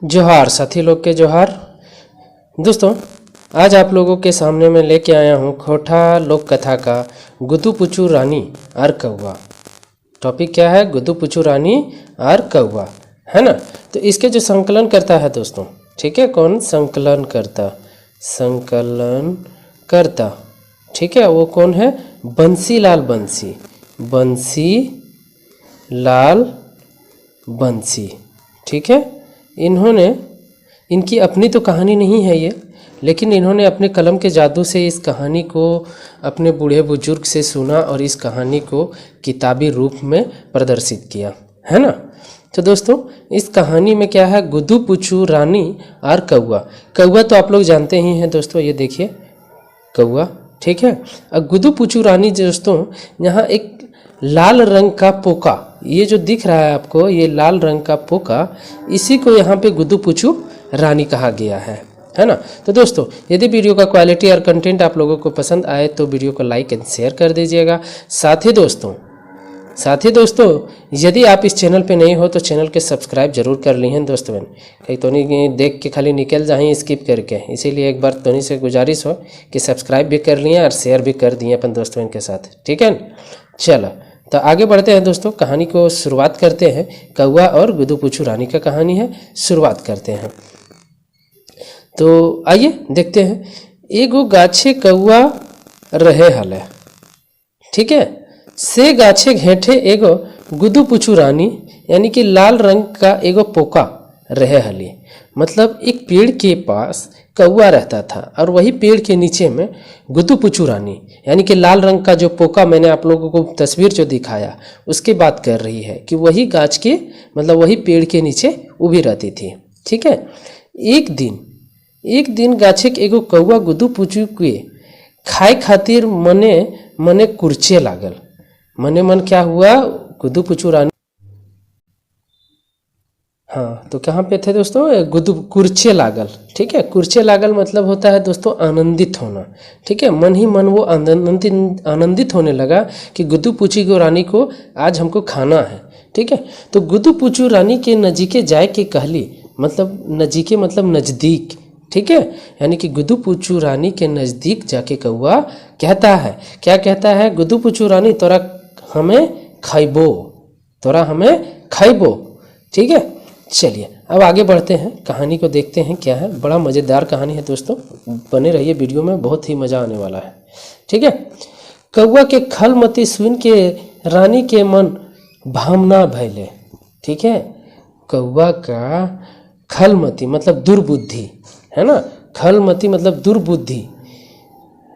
जोहार साथी लोग के जोहार। दोस्तों, आज आप लोगों के सामने मैं लेके आया हूँ खोटा लोक कथा का गुदू पुचू रानी और कौवा। टॉपिक क्या है? गुदू पुचू रानी और कौवा, है ना। तो इसके जो संकलन करता है दोस्तों, ठीक है, कौन संकलन करता? संकलन करता, ठीक है, वो कौन है? बंसी लाल बंसी, बंसी लाल बंसी, ठीक है। इन्होंने, इनकी अपनी तो कहानी नहीं है ये, लेकिन इन्होंने अपने कलम के जादू से इस कहानी को अपने बूढ़े बुजुर्ग से सुना और इस कहानी को किताबी रूप में प्रदर्शित किया, है ना। तो दोस्तों, इस कहानी में क्या है? गुदू पुचू रानी और कौवा। कौवा तो आप लोग जानते ही हैं दोस्तों, ये देखिए कौवा, ठीक है। और गुदू पुचू रानी दोस्तों, यहाँ एक लाल रंग का पोका, ये जो दिख रहा है आपको, ये लाल रंग का पोका, इसी को यहाँ पे गुदू पुचू रानी कहा गया है ना। तो दोस्तों, यदि वीडियो का क्वालिटी और कंटेंट आप लोगों को पसंद आए तो वीडियो को लाइक एंड शेयर कर दीजिएगा। साथ ही दोस्तों यदि आप इस चैनल पे नए हो तो चैनल के सब्सक्राइब जरूर कर ली हैं दोस्तों। कहीं तो नहीं देख के खाली निकल जाए स्किप करके, इसीलिए एक बार तोनी से गुजारिश हो कि सब्सक्राइब भी कर लिए और शेयर भी कर दिए अपन दोस्तों के साथ, ठीक है। चलो, तो आगे बढ़ते हैं दोस्तों, कहानी को शुरुआत करते हैं। कौवा और गुदू पुचू रानी का कहानी है, शुरुआत करते हैं। तो आइए देखते हैं। एगो गाछे कौवा रहे हले, ठीक है, से गाछे घेंठे एगो गुदू पुचू रानी यानी कि लाल रंग का एगो पोका रहे हली। मतलब एक पेड़ के पास कौवा रहता था और वही पेड़ के नीचे में गुदू पुचू रानी यानी कि लाल रंग का जो पोका, मैंने आप लोगों को तस्वीर जो दिखाया उसकी बात कर रही है कि वही गाछ के, मतलब वही पेड़ के नीचे उभी रहती थी, ठीक है। एक दिन गाछे के एगो कौवा गुदू पुचू के खाए खातिर मने मने कुर्चे लागल। मने मन क्या हुआ? गुदू पुचू रानी, हाँ, तो कहाँ पे थे दोस्तों? गुदू कुर्चे लागल, ठीक है। कुर्चे लागल मतलब होता है दोस्तों आनंदित होना, ठीक है। मन ही मन वो आनंदित होने लगा कि गुदू पुचू रानी को आज हमको खाना है, ठीक है। तो गुदू पुचू रानी के नजीके जाए के कहली, मतलब नजीके मतलब नज़दीक, ठीक है। यानी कि गुदू पुचू रानी के नज़दीक जाके कौवा कहता है, क्या कहता है? गुदू पुचू रानी तोरा हमें खैबो, तोरा हमें खैबो, ठीक है। चलिए अब आगे बढ़ते हैं, कहानी को देखते हैं क्या है। बड़ा मज़ेदार कहानी है दोस्तों, बने रहिए वीडियो में, बहुत ही मज़ा आने वाला है, ठीक है। कौवा के खलमती सुन के रानी के मन भावना भैले, ठीक है। कौवा का खलमती मतलब दुर्बुद्धि, है ना। खलमती मतलब दुर्बुद्धि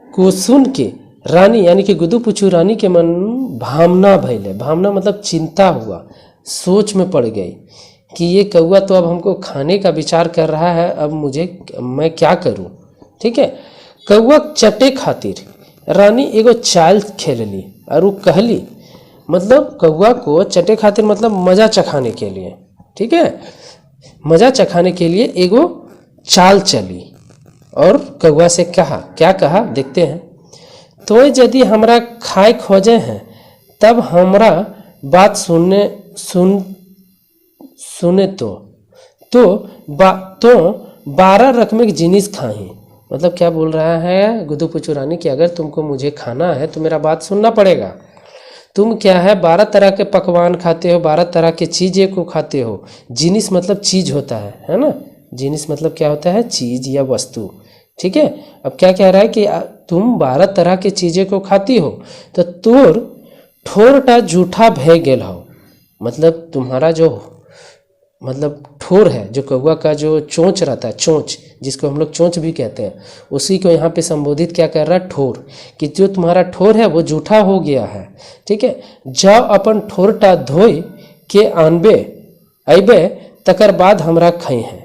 को सुन के रानी यानी कि गुदू पुचू रानी के मन भावना भैले। भावना मतलब चिंता हुआ, सोच में पड़ गई कि ये कौवा तो अब हमको खाने का विचार कर रहा है, अब मैं क्या करूं, ठीक है। कौवा चटे खातिर रानी एगो चाल खेलली और वो कहली, मतलब कौवा को चटे खातिर मतलब मज़ा चखाने के लिए, ठीक है, मज़ा चखाने के लिए एगो चाल चली और कौवा से कहा, क्या कहा देखते हैं। तो यदि हमरा खाए खोजे हैं तब हमरा बात सुने तो 12 रकम की जिनिस खाही। मतलब क्या बोल रहा है गुदू पुचू रानी कि अगर तुमको मुझे खाना है तो मेरा बात सुनना पड़ेगा। तुम क्या है 12 तरह के पकवान खाते हो, 12 तरह के चीज़ें को खाते हो। जिनिस मतलब चीज़ होता है ना। जिनिस मतलब क्या होता है? चीज़ या वस्तु, ठीक है। अब क्या कह रहा है कि तुम 12 तरह के चीज़ें को खाती हो तो तोर ठोरटा जूठा भे गेल हो। मतलब तुम्हारा जो मतलब ठोर है, जो कौवा का जो चोंच रहता है, चोंच जिसको हम लोग चोंच भी कहते हैं, उसी को यहाँ पे संबोधित क्या कर रहा है? ठोर, कि जो तुम्हारा ठोर है वो जूठा हो गया है, ठीक है। जाओ अपन ठोरटा धोई के आनबे अबे तकर बाद हमरा खाई है।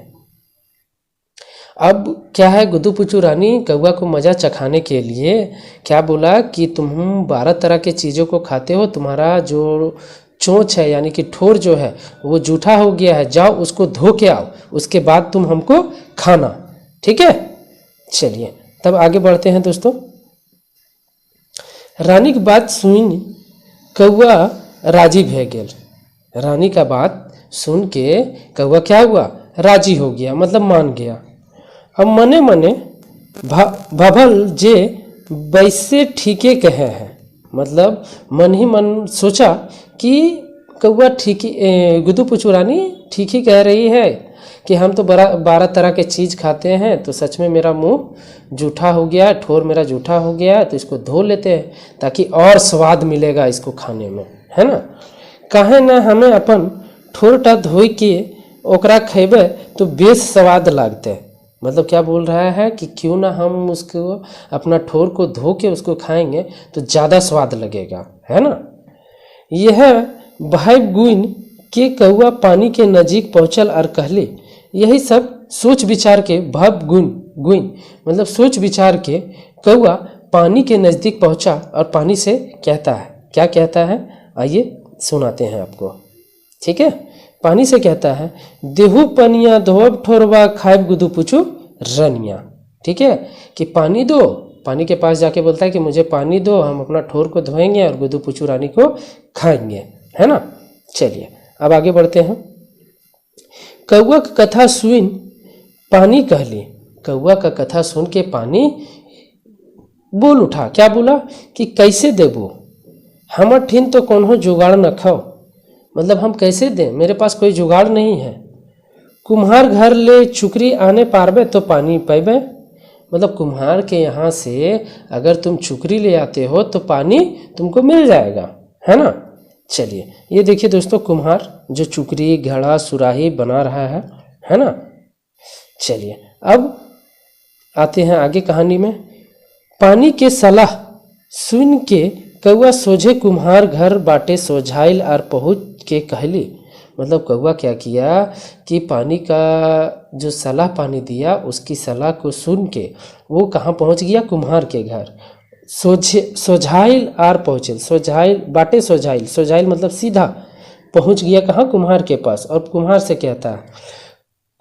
अब क्या है, गुदू पुचू रानी कौवा को मज़ा चखाने के लिए क्या बोला कि तुम 12 तरह के चीज़ों को खाते हो, तुम्हारा जो चोंच है यानी कि ठोर जो है वो जूठा हो गया है, जाओ उसको धो के आओ, उसके बाद तुम हमको खाना, ठीक है। चलिए तब आगे बढ़ते हैं दोस्तों। रानी की बात सुन कौवा राजी भे गेल। रानी का बात सुन के कौवा क्या हुआ? राजी हो गया, मतलब मान गया। अब मने मने भभल जे वैसे ठीके कहे हैं, मतलब मन ही मन सोचा कि कौआ ठीक ही गुदू पुचू रानी ठीक ही कह रही है कि हम तो 12 तरह के चीज़ खाते हैं, तो सच में मेरा मुंह जूठा हो गया, ठोर मेरा जूठा हो गया, तो इसको धो लेते हैं ताकि और स्वाद मिलेगा इसको खाने में, है ना। काहे ना हमें अपन ठोरटा धोई के ओकरा खेबे तो बेस स्वाद लागते। मतलब क्या बोल रहा है कि क्यों ना हम उसको अपना ठोर को धो के उसको खाएंगे तो ज़्यादा स्वाद लगेगा, है ना। यह भाई गुइन के कौआ पानी के नजीक पहुँचल और कहले, यही सब सोच विचार के भव गुइन मतलब सोच विचार के कौआ पानी के नज़दीक पहुँचा और पानी से कहता है, क्या कहता है आइए सुनाते हैं आपको, ठीक है। पानी से कहता है, देहू पनिया धोब ठोरवा खाएब गुदू पुचू रनिया, ठीक है, कि पानी दो। पानी के पास जाके बोलता है कि मुझे पानी दो, हम अपना ठोर को धोएंगे और गुदू पुचू रानी को खाएंगे, है ना। चलिए अब आगे बढ़ते हैं। कौआ का कथा सुन पानी कहली, कौआ का कथा सुन के पानी बोल उठा, क्या बोला कि कैसे देबो, हमर ठीन तो कोनो जुगाड़ न खाओ, मतलब हम कैसे दें, मेरे पास कोई जुगाड़ नहीं है। कुम्हार घर ले चुकरी आने पारबे तो पानी पैबे, मतलब कुम्हार के यहाँ से अगर तुम चुकरी ले आते हो तो पानी तुमको मिल जाएगा, है ना। चलिए ये देखिए दोस्तों, कुम्हार जो चुकरी घड़ा सुराही बना रहा है ना। चलिए अब आते हैं आगे कहानी में। पानी के सलाह सुन के कौआ सोझे कुम्हार घर बाटे सोझाइल और पहुँच के कहली, मतलब कौआ क्या किया कि पानी का जो सलाह पानी दिया उसकी सलाह को सुन के वो कहाँ पहुँच गया, कुम्हार के घर। सोझाइल आर पहुँचे, सोझाइल बाटे सोझाइल, सोझाइल मतलब सीधा पहुँच गया कहाँ, कुम्हार के पास। और कुम्हार से कहता है,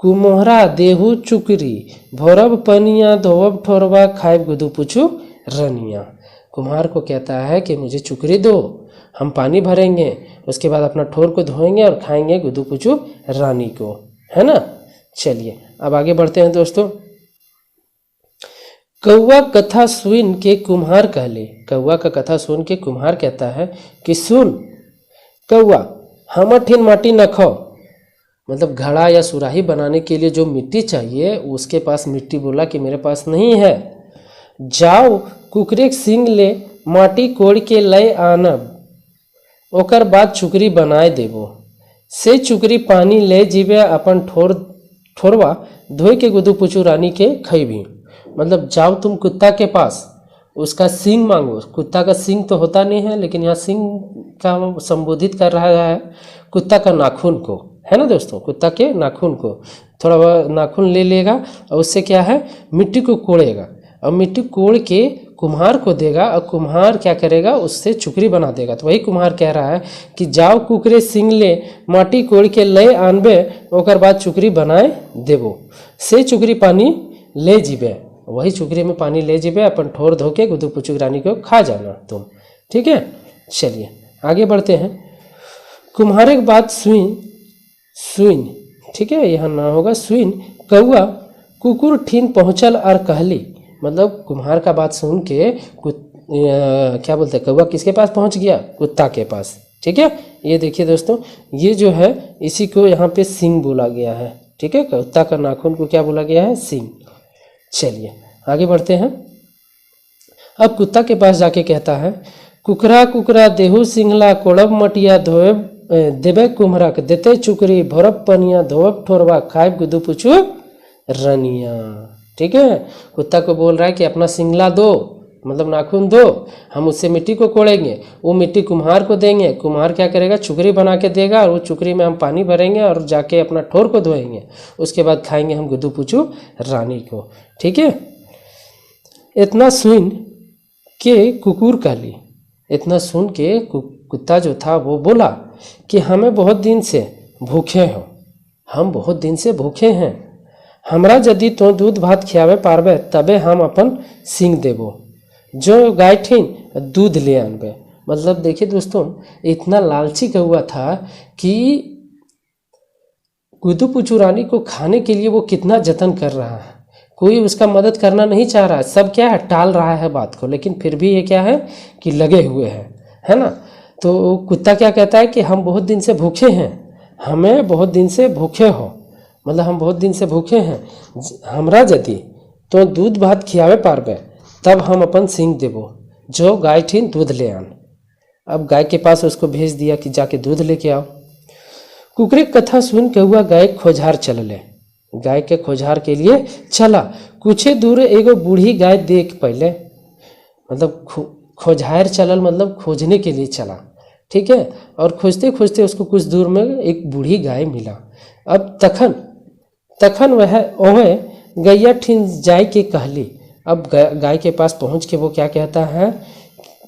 कुम्हरा देहू चुकरी भोरब पनिया धोब ठोरवा खाए गुदू पुचू रनिया। कुम्हार को कहता है कि मुझे चुकरी दो, हम पानी भरेंगे, उसके बाद अपना ठोर को धोएंगे और खाएंगे गुदू पुचू रानी को, है ना। चलिए अब आगे बढ़ते हैं दोस्तों। कौआ कथा सुन के कुम्हार कहले, कौआ का कथा सुन के कुम्हार कहता है कि सुन कौआ, हमर ठीन माटी न खाओ, मतलब घड़ा या सुराही बनाने के लिए जो मिट्टी चाहिए उसके पास मिट्टी बोला कि मेरे पास नहीं है। जाओ कुकरे सिंग ले माटी कोड़ के लय आनब, ओकर बाद चुकरी बनाए देबो, से चुकरी पानी ले जीवे अपन ठोरवा धोए के गुदू पुचू रानी के खैबी। मतलब जाओ तुम कुत्ता के पास, उसका सींग मांगो। कुत्ता का सींग तो होता नहीं है, लेकिन यहाँ सींग का संबोधित कर रहा है कुत्ता का नाखून को, है ना दोस्तों, कुत्ता के नाखून को। थोड़ा नाखून ले लेगा और उससे क्या है, मिट्टी को कोड़ेगा और मिट्टी कोड़ के कुम्हार को देगा और कुम्हार क्या करेगा, उससे चुकरी बना देगा। तो वही कुम्हार कह रहा है कि जाओ कुकरे सिंग ले माटी कोड़ के ले आनबे, ओकर बाद चुकरी बनाए देबो, से चुकरी पानी ले जीबे, वही चुकरी में पानी ले जीबे, अपन ठोर धो के गुदू पुचू रानी को खा जाना तुम, ठीक है। चलिए आगे बढ़ते हैं। कुम्हारे की बात सुन, ठीक है, यहाँ ना होगा सुन, कौआ कुकुर ठीन पहुँचल और कहली, मतलब कुम्हार का बात सुन के क्या बोलते हैं, कौआ किसके पास पहुँच गया, कुत्ता के पास, ठीक है। ये देखिए दोस्तों, ये जो है इसी को यहाँ पे सिंग बोला गया है, ठीक है, कुत्ता का नाखून को क्या बोला गया है, सिंग। चलिए आगे बढ़ते हैं। अब कुत्ता के पास जाके कहता है, कुकरा कुकरा देहू सिंगला कोड़ब मटिया धोए देवे कुम्हरा के देते चुकरी भोरब पनिया धोब ठोरवा खाए गुदू पुचू रनिया, ठीक है। कुत्ता को बोल रहा है कि अपना सिंगला दो, मतलब नाखून दो, हम उससे मिट्टी को कोड़ेंगे, वो मिट्टी कुम्हार को देंगे, कुम्हार क्या करेगा, चुकरी बना के देगा और वो चुकरी में हम पानी भरेंगे और जाके अपना ठोर को धोएंगे, उसके बाद खाएंगे हम गुदू पुचू रानी को, ठीक है। इतना सुन के कुकुर कहली, इतना सुन के कुत्ता जो था वो बोला कि हमें बहुत दिन से भूखे हो, हम बहुत दिन से भूखे हैं, हमरा यदि तो दूध भात खियावे पारबे तबे हम अपन सिंग देबो, जो गाय ठीन दूध ले आनबे। मतलब देखिए दोस्तों, इतना लालची कौआ था कि गुदू पुचू रानी को खाने के लिए वो कितना जतन कर रहा है, कोई उसका मदद करना नहीं चाह रहा है, सब क्या है टाल रहा है बात को, लेकिन फिर भी ये क्या है कि लगे हुए हैं, है ना। तो कुत्ता क्या कहता है कि हम बहुत दिन से भूखे हैं, हमें बहुत दिन से भूखे हो, मतलब हम बहुत दिन से भूखे हैं, हमरा यदि तो दूध भात खियावे पारबे तब हम अपन सींग देबो, जो गाय ठीन दूध ले आन। अब गाय के पास उसको भेज दिया कि जाके दूध लेके आओ। कुकरी कथा सुन के हुआ गाय खोजहार चलले, गाय के खोजहार के लिए चला। कुछ दूर एगो बूढ़ी गाय देख पहले, मतलब खोजहार चलल मतलब खोजने के लिए चला, ठीक है। और खोजते खोजते उसको कुछ दूर में एक बूढ़ी गाय मिला। अब तखन वह ओहे गैया ठीन जाय के कहली। अब गाय के पास पहुंच के वो क्या कहता है,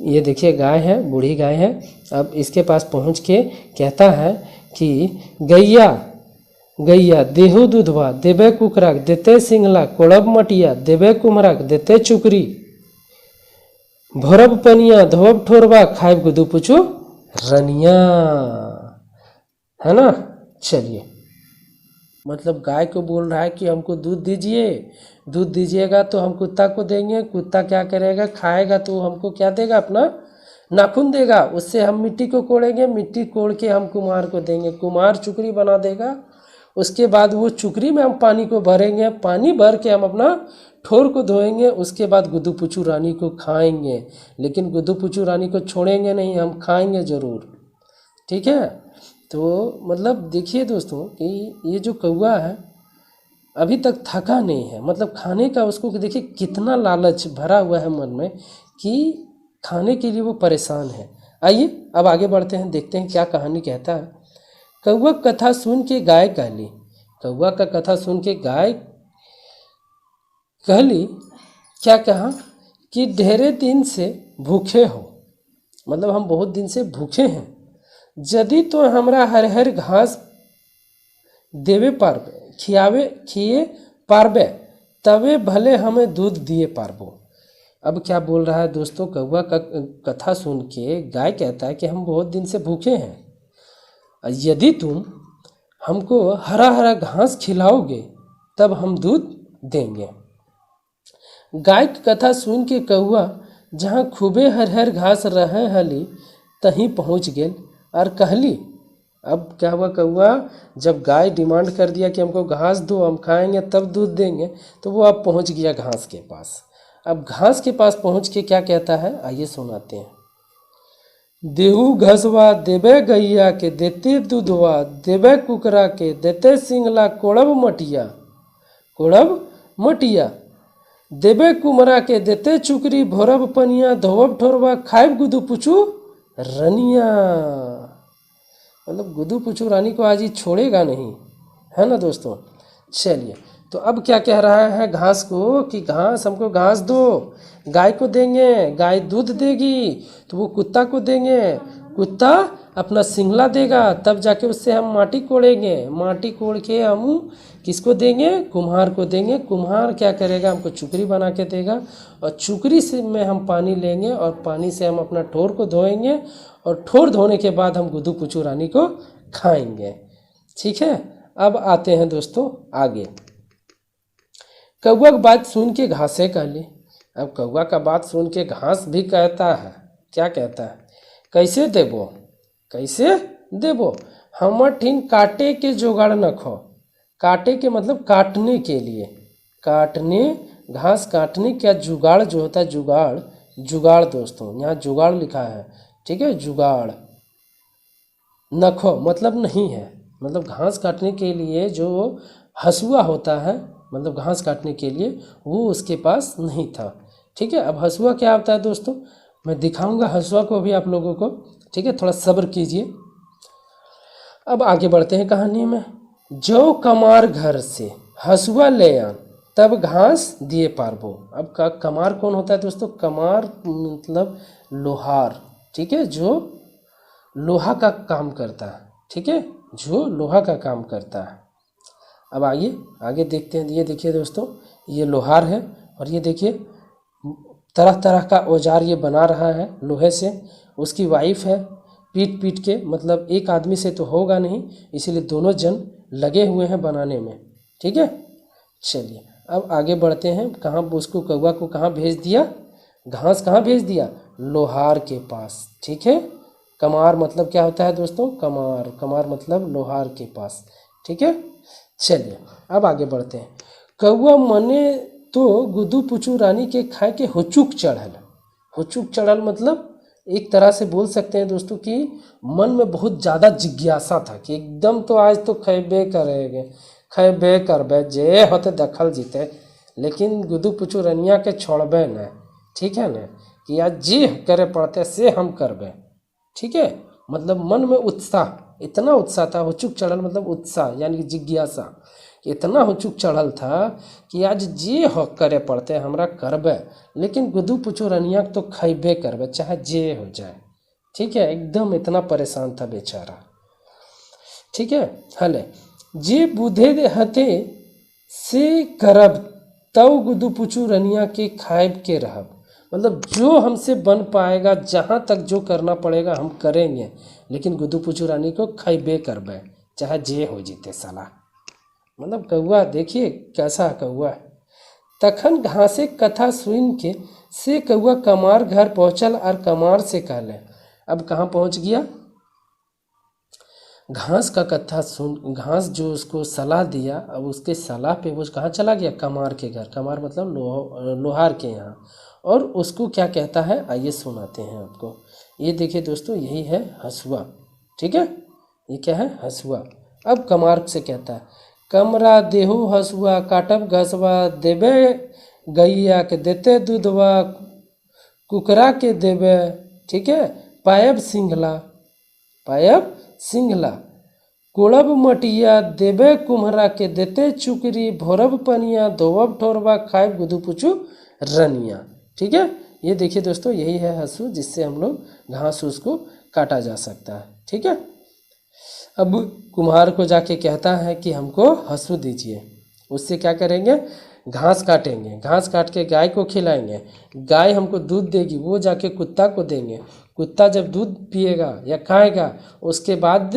ये देखिए गाय है, बूढ़ी गाय है। अब इसके पास पहुंच के कहता है कि गैया गैया देहु दूधवा देबे कुकराक देते सिंगला, कोड़ब मटिया देबे कुमराक देते चुकरी, भोरब पनिया धोब ठोरबा खाएब गुदू पुचू रनिया, है ना। चलिए, मतलब गाय को बोल रहा है कि हमको दूध दीजिए, दूध दीजिएगा तो हम कुत्ता को देंगे, कुत्ता क्या करेगा खाएगा तो हमको क्या देगा, अपना नाखून देगा, उससे हम मिट्टी को कोड़ेंगे, मिट्टी कोड़ के हम कुम्हार को देंगे, कुम्हार चुकरी बना देगा, उसके बाद वो चुकरी में हम पानी को भरेंगे, पानी भर के हम अपना ठोर को धोएंगे, उसके बाद गुदू पुचू रानी को खाएंगे। लेकिन गुदू पुचू रानी को छोड़ेंगे नहीं, हम खाएंगे ज़रूर, ठीक है। तो मतलब देखिए दोस्तों कि ये जो कौवा है अभी तक थका नहीं है, मतलब खाने का उसको देखिए कितना लालच भरा हुआ है मन में कि खाने के लिए वो परेशान है। आइए अब आगे बढ़ते हैं, देखते हैं क्या कहानी कहता है। कौवा कथा सुन के गाय कहली, कौवा का कथा सुन के गाय कहली, क्या कहा कि ढेरे दिन से भूखे हो, मतलब हम बहुत दिन से भूखे हैं, यदि तो हमरा हर हर घास देवे पारबे खिए पारबे तबे भले हमें दूध दिए पारबो। अब क्या बोल रहा है दोस्तों, कौवा का कथा सुन के गाय कहता है कि हम बहुत दिन से भूखे हैं, यदि तुम हमको हरा हरा घास खिलाओगे तब हम दूध देंगे। गाय की कथा सुन के कौवा जहाँ खूबे हर हर घास रहे हली तहीं पहुँच गेल और कहली। अब क्या हुआ, कौवा जब गाय डिमांड कर दिया कि हमको घास दो, हम खाएंगे तब दूध देंगे, तो वो अब पहुँच गया घास के पास। अब घास के पास पहुँच के क्या कहता है, आइए सुनाते हैं। देहू घसवा देबे गैया के देते दूधवा, देबे कुकरा के देते सिंगला, कोड़ब मटिया देबे कुमरा के देते चुकरी, भोरब पनिया धोब ठोरबा खाएब गुदू पुचू रनिया। मतलब गुदू पुचू रानी को आज ही छोड़ेगा नहीं, है ना दोस्तों। चलिए, तो अब क्या कह रहा है घास को कि घास हमको घास दो, गाय को देंगे, गाय दूध देगी, तो वो कुत्ता को देंगे, कुत्ता अपना सिंगला देगा, तब जाके उससे हम माटी कोड़ेंगे, माटी कोड़ के हम किसको देंगे, कुम्हार को देंगे, कुम्हार क्या करेगा, हमको चुकरी बना के देगा, और चुकरी से में हम पानी लेंगे और पानी से हम अपना ठोर को धोएंगे, और ठोर धोने के बाद हम गुदू पुचू रानी को खाएंगे, ठीक है। अब आते हैं दोस्तों आगे। कौवा की बात सुन के घासे कहली। अब कौवा का बात सुन के घास भी कहता है, क्या कहता है, कैसे देबो हमर ठीन काटे के जोगाड़ न खो। काटे के मतलब काटने के लिए, घास काटने का जुगाड़ जो होता है, जुगाड़ दोस्तों, यहाँ जुगाड़ लिखा है, ठीक है, जुगाड़। नखो मतलब नहीं है, मतलब घास काटने के लिए जो हसुआ होता है, मतलब घास काटने के लिए वो उसके पास नहीं था, ठीक है। अब हसुआ क्या होता है दोस्तों, मैं दिखाऊंगा हसुआ को भी आप लोगों को, ठीक है, थोड़ा सब्र कीजिए। अब आगे बढ़ते हैं कहानी में। जो कमार घर से हसुआ ले आन तब घास दिए पारबो। अब कमार कौन होता है दोस्तों, कमार मतलब लोहार, ठीक है, जो लोहा का काम करता है, ठीक है, जो लोहा का काम करता है। अब आइए आगे देखते हैं। ये देखिए दोस्तों, ये लोहार है, और ये देखिए तरह तरह का औजार ये बना रहा है लोहे से। उसकी वाइफ है, पीट के, मतलब एक आदमी से तो होगा नहीं, इसीलिए दोनों जन लगे हुए हैं बनाने में। ठीक है, चलिए अब आगे बढ़ते हैं। कहाँ उसको कौवा को कहाँ भेज दिया, घास कहाँ भेज दिया, लोहार के पास। ठीक है, कमार मतलब क्या होता है दोस्तों, कमार, कमार मतलब लोहार के पास। ठीक है, चलिए अब आगे बढ़ते हैं। कौवा मने तो गुदू पुचू रानी के खाए के हुचुक चढ़ल। हुचुक चढ़ल मतलब एक तरह से बोल सकते हैं दोस्तों कि मन में बहुत ज़्यादा जिज्ञासा था कि एकदम तो आज तो खैबे करेंगे, खैबे करबे, जे होते दखल जीते, लेकिन गुदू पुचू रनिया के छोड़बे न। ठीक है न, कि आज जी करे पड़ते से हम करबे। ठीक है, मतलब मन में उत्साह, इतना उत्साह था। हुचुक चढ़ल मतलब उत्साह यानी कि जिज्ञासा, इतना हुचुक चढ़ल था कि आज जे हो करे पड़ते हमरा करबे, लेकिन गुदू पुचू रनिया तो खैबे करबे चाहे जे हो जाए। ठीक है, एकदम इतना परेशान था बेचारा। ठीक है, हले जे बुधे हते से करब तव गुदू पुचू रनिया के खाइब के रहब। मतलब जो हमसे बन पाएगा, जहाँ तक जो करना पड़ेगा हम करेंगे, लेकिन गुदू पुचू रानी को खैबे करबे चाहे जे हो जीते साला। मतलब कौआ देखिए कैसा कौआ। तखन घासे कथा सुन के से कौआ कमार घर पहुँचल और कमार से कहले। अब कहाँ पहुँच गया, घास का कथा सुन, घास जो उसको सलाह दिया, अब उसके सलाह पे वो कहाँ चला गया, कमार के घर। कमार मतलब लोहार के यहाँ। और उसको क्या कहता है आइए सुनाते हैं आपको। ये देखिए दोस्तों, यही है हसुआ। ठीक है, ये क्या है, हसुआ। अब कमार से कहता है, कमरा देहु हसुआ काटब घसवा, देबे गैया के देते दूधवा, कुकरा के देबे। ठीक है, पायब सिंघला, पायब सिंघला, कोड़ब मटिया, देबे कुम्हरा के देते चुकरी, भोरब पनिया, धोवब ठोरबा, खाएब गुदू पुचू रनिया। ठीक है, ये देखिए दोस्तों, यही है हंसू जिससे हम लोग घास उसको काटा जा सकता है। ठीक है, अब कुम्हार को जाके कहता है कि हमको हंसू दीजिए। उससे क्या करेंगे, घास काटेंगे, घास काट के गाय को खिलाएंगे, गाय हमको दूध देगी, वो जाके कुत्ता को देंगे, कुत्ता जब दूध पिएगा या खाएगा उसके बाद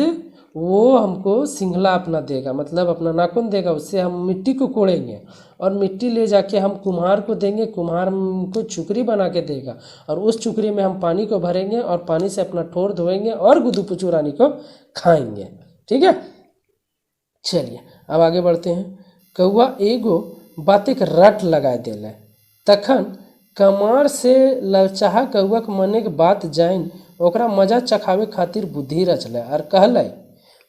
वो हमको सिंघला अपना देगा, मतलब अपना नाखून देगा, उससे हम मिट्टी को कोड़ेंगे और मिट्टी ले जाके हम कुम्हार को देंगे, कुम्हार को चुकरी बना के देगा और उस चुकरी में हम पानी को भरेंगे और पानी से अपना ठोर धोएंगे और गुदू पुचू रानी को खाएंगे। ठीक है, चलिए अब आगे बढ़ते हैं। कौआ एगो बात एक रट लगाए देले। तखन कमार से ललचाहा कौआ के मने के बात जाइन ओकरा मजा चखावे खातिर बुद्धि रचले और कहले।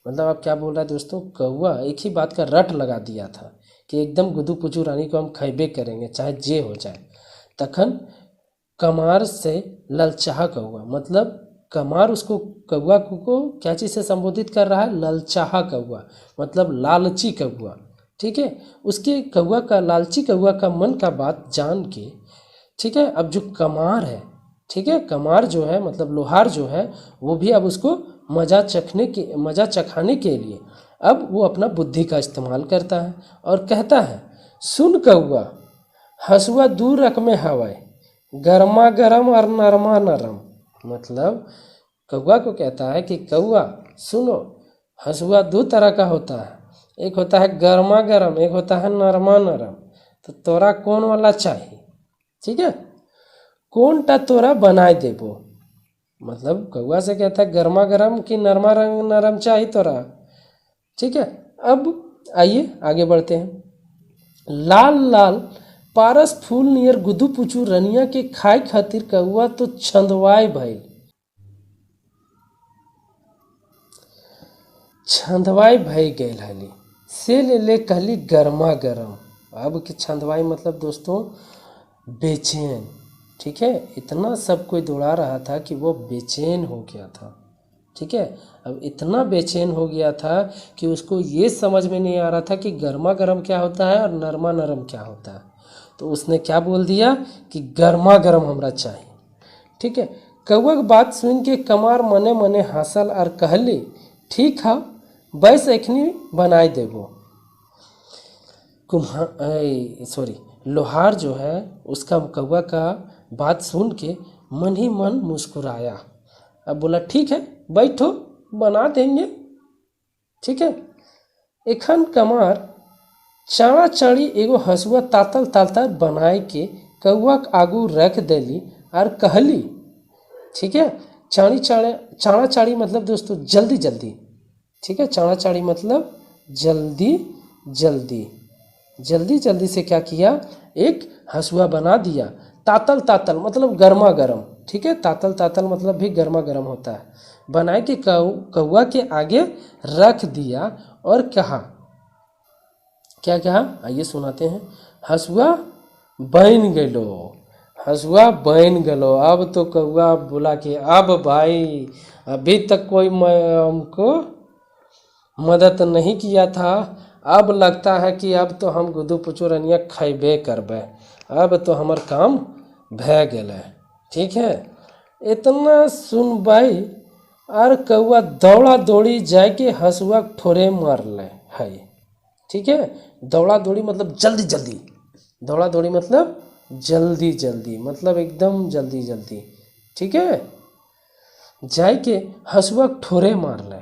मतलब आप क्या बोल रहा है दोस्तों, कौआ एक ही बात का रट लगा दिया था कि एकदम गुदू पुचू रानी को हम खैबे करेंगे चाहे जे हो जाए। तखन कमार से ललचाहा कौआ, मतलब कमार उसको कौआ को क्या चीज़ से संबोधित कर रहा है, ललचाहा कौआ मतलब लालची कौआ। ठीक है, उसके कौआ का, लालची कौआ का मन का बात जान के, ठीक है, अब जो कमार है, ठीक है, कमार जो है मतलब लोहार जो है, वो भी अब उसको मज़ा चखाने के लिए अब वो अपना बुद्धि का इस्तेमाल करता है और कहता है, सुन कौआ हसुआ दू रकमे हवाए, गर्मा गर्म और नरमा नरम। मतलब कौआ को कहता है कि कौआ सुनो, हसुआ दो तरह का होता है, एक होता है गर्मा गर्म, एक होता है नरमा नरम, तो तोरा कौन वाला चाहिए। ठीक है, कौन टा तोरा बनाए देबो। मतलब कौआ से कहता है गर्मा गर्म कि नरमा रंग नरम चाहिए तोरा। ठीक है, अब आइए आगे बढ़ते हैं। लाल लाल पारस फूल नियर गुदू पुचू रनिया के खाए खातिर कौआ तो छंदवाए भइल, छंदवाई भई गई हली से ले कहली गर्मा गर्म। अब कि छंदवाई मतलब दोस्तों बेचैन। ठीक है, इतना सब कोई दौड़ा रहा था कि वो बेचैन हो गया था। ठीक है, अब इतना बेचैन हो गया था कि उसको ये समझ में नहीं आ रहा था कि गर्मा गर्म क्या होता है और नरमा नरम क्या होता है। तो उसने क्या बोल दिया कि गर्मा गर्म हमरा चाहिए। ठीक है, कौआ की बात सुन के कमार मने मने हंसल और कहली, ठीक है बस एखनी बनाए देबो। लोहार जो है उसका कौआ का बात सुन के मन ही मन मुस्कुराया। अब बोला ठीक है बैठो बना देंगे। ठीक है, एखन कमार चाड़ा चाड़ी एगो हसुआ तातल तातल बनाए के कौआ के आगू रख देली और कहली, ठीक है। चाड़ा चाड़ी मतलब दोस्तों जल्दी जल्दी, ठीक है। चाड़ा चाड़ी मतलब जल्दी जल्दी, जल्दी जल्दी से क्या किया, एक हसुआ बना दिया। तातल तातल मतलब गर्मा गर्म, ठीक है। तातल तातल मतलब भी गर्मा गर्म होता है। बनाए के कौआ के आगे रख दिया और कहा, क्या कहा, आइए सुनाते हैं। हसुआ बन गेलो, हसुआ बन गेलो। अब तो कौआ बोला कि अब भाई अभी तक कोई हमको मदद नहीं किया था, अब लगता है कि अब तो हम गुदू पुचू रनिया खैबे करबे, अब तो हमार काम भै गेलै, ठीक है। इतना सुन भाई और कौआ दौड़ा दौड़ी जाके हसुआ ठोरे मार ले है, ठीक है। दौड़ा दौड़ी मतलब जल्दी जल्दी, दौड़ा दौड़ी मतलब जल्दी जल्दी, मतलब एकदम जल्दी जल्दी, ठीक है। जाके हसुआ ठोरे मार ले,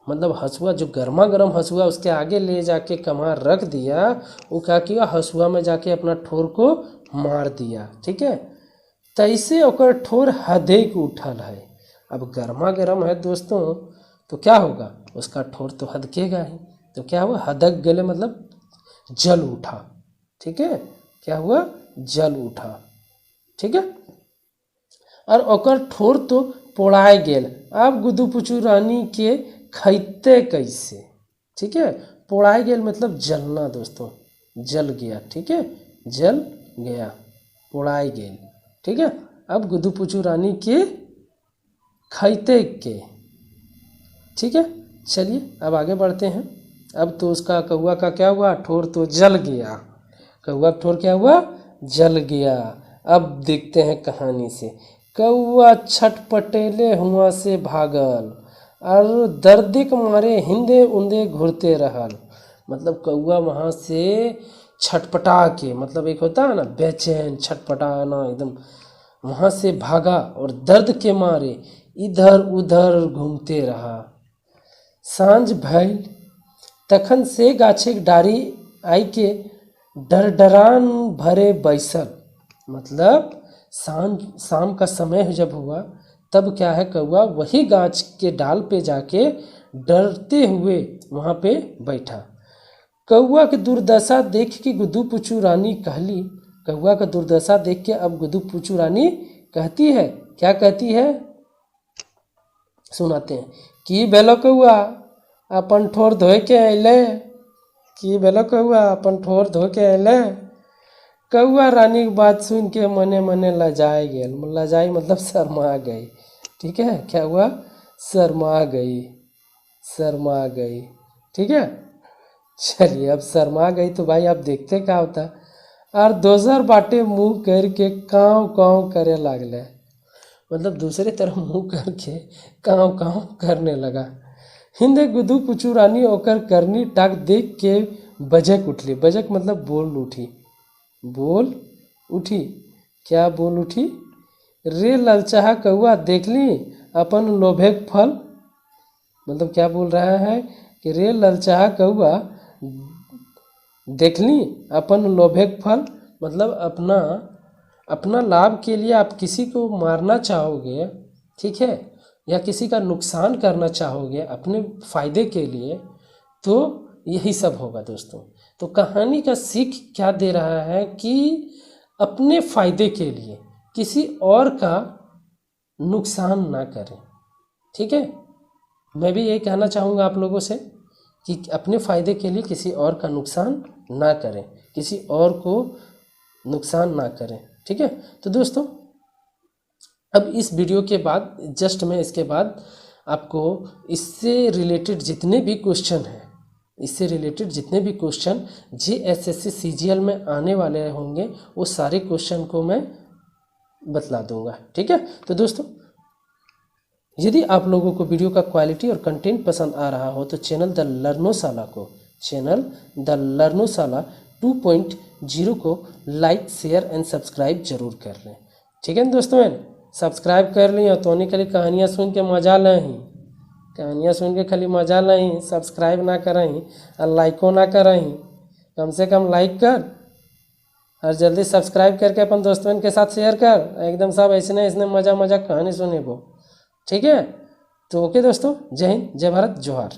मतलब हसुआ जो गर्मा गर्म हसुआ उसके आगे ले जाके कमार रख दिया, वो क्या किया, हसुआ में जाके अपना ठोर को मार दिया, ठीक है। तैसे ओकर ठोर हदेक उठल है। अब गर्मा गर्म है दोस्तों, तो क्या होगा, उसका ठोर तो हदकेगा ही। तो क्या हुआ, हदक गले मतलब जल उठा, ठीक है। क्या हुआ, जल उठा, ठीक है। और ओकर ठोर तो पोड़ाए गेल। अब गुदू पुचू रानी के खैते कैसे, ठीक है। पोड़ाए गेल मतलब जलना दोस्तों, जल गया, ठीक है, जल गया, पोड़ाए गेल, ठीक है। अब गुदू पुचू रानी के खैते के, ठीक है। चलिए अब आगे बढ़ते हैं। अब तो उसका कौआ का क्या हुआ, ठोर तो जल गया, कौआ ठोर क्या हुआ, जल गया। अब देखते हैं कहानी से। कौआ छटपटेले हुआ से भागल और दर्द के मारे हिंदे उंदे घूरते रहल। मतलब कौआ वहाँ से छटपटा के, मतलब एक होता है ना बेचैन, छटपटाना एकदम, वहाँ से भागा और दर्द के मारे इधर उधर घूमते रहा। सांझ भइल तखन से गाछे डारी आई के डरडरान भरे बैसल। मतलब शाम का समय जब हुआ तब क्या है, कौआ वही गाछ के डाल पे जाके डरते हुए वहाँ पे बैठा। कौआ की दुर्दशा देख के गुदू पुचू रानी कहली, कौआ का दुर्दशा देख के अब गुदू पुचू रानी कहती है, क्या कहती है, सुनाते हैं। की भेलो कौआ, अपन ठोर धोए के अइले, की भेलो कौआ, अपन ठोर धो के अइले। कौआ रानी की बात सुन के मने मने लजाए गेल, लजाई मतलब शर्मा गई, ठीक है। क्या हुआ, शर्मा गई, शर्मा गई, ठीक है। चलिए अब शर्मा गई तो भाई आप देखते क्या होता। और दोसर बाटे मुंह करके काँव काँव करे लागले, मतलब दूसरे तरफ मुंह करके काँव काँव करने लगा। हिंदे गुदू पुचू रानी ओकर करनी टाक देख के बजक उठली। बजक मतलब बोल उठी, बोल उठी, क्या बोल उठी, रे ललचाहा कौआ देखली अपन लोभे के फल। मतलब क्या बोल रहा है कि रे ललचाहा कौआ देखली अपन लोभे के फल, मतलब अपना लाभ के लिए आप किसी को मारना चाहोगे, ठीक है, या किसी का नुकसान करना चाहोगे अपने फायदे के लिए, तो यही सब होगा दोस्तों। तो कहानी का सीख क्या दे रहा है कि अपने फायदे के लिए किसी और का नुकसान ना करें, ठीक है। मैं भी यही कहना चाहूँगा आप लोगों से कि अपने फायदे के लिए किसी और का नुकसान ना करें, किसी और को नुकसान ना करें, ठीक है। तो दोस्तों अब इस वीडियो के बाद जस्ट मैं इसके बाद आपको इससे रिलेटेड जितने भी क्वेश्चन हैं, इससे रिलेटेड जितने भी क्वेश्चन JSSC CGL में आने वाले होंगे वो सारे क्वेश्चन को मैं बतला दूंगा, ठीक है। तो दोस्तों यदि आप लोगों को वीडियो का क्वालिटी और कंटेंट पसंद आ रहा हो तो चैनल द लर्नोशाला 2.0 को लाइक शेयर एंड सब्सक्राइब जरूर कर लें, ठीक है दोस्तों। सब्सक्राइब कर लें और तो के लिए कहानियाँ सुन के मजा लें। कहानियाँ सुन के खाली मजा नहीं, सब्सक्राइब ना करहीं और लाइको ना करहीं, कम से कम लाइक कर और जल्दी सब्सक्राइब करके अपन दोस्तों के साथ शेयर कर। एकदम सब ऐसने मजा कहानी सुने को, ठीक है। तो ओके दोस्तों, जय हिंद, जय भारत, जोहार।